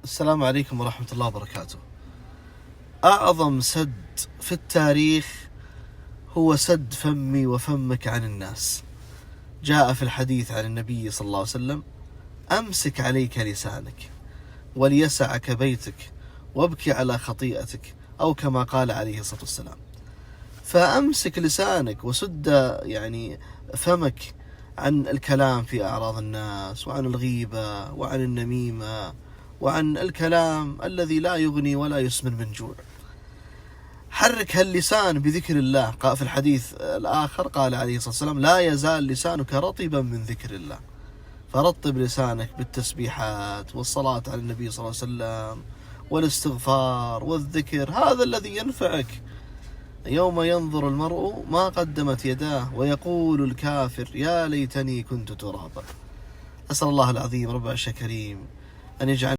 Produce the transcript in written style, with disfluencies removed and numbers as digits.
السلام عليكم ورحمة الله وبركاته. أعظم سد في التاريخ هو سد فمي وفمك عن الناس. جاء في الحديث عن النبي صلى الله عليه وسلم: أمسك عليك لسانك وليسعك بيتك وابكي على خطيئتك، أو كما قال عليه الصلاة والسلام. فأمسك لسانك وسد فمك عن الكلام في أعراض الناس، وعن الغيبة، وعن النميمة، وعن الكلام الذي لا يغني ولا يسمن من جوع. حرك هاللسان بذكر الله. في الحديث الآخر قال عليه الصلاة والسلام: لا يزال لسانك رطبا من ذكر الله. فرطب لسانك بالتسبيحات والصلاة على النبي صلى الله عليه وسلم والاستغفار والذكر، هذا الذي ينفعك يوم ينظر المرء ما قدمت يداه ويقول الكافر: يا ليتني كنت ترابا. أسأل الله العظيم رب العرش الكريم أن يجعل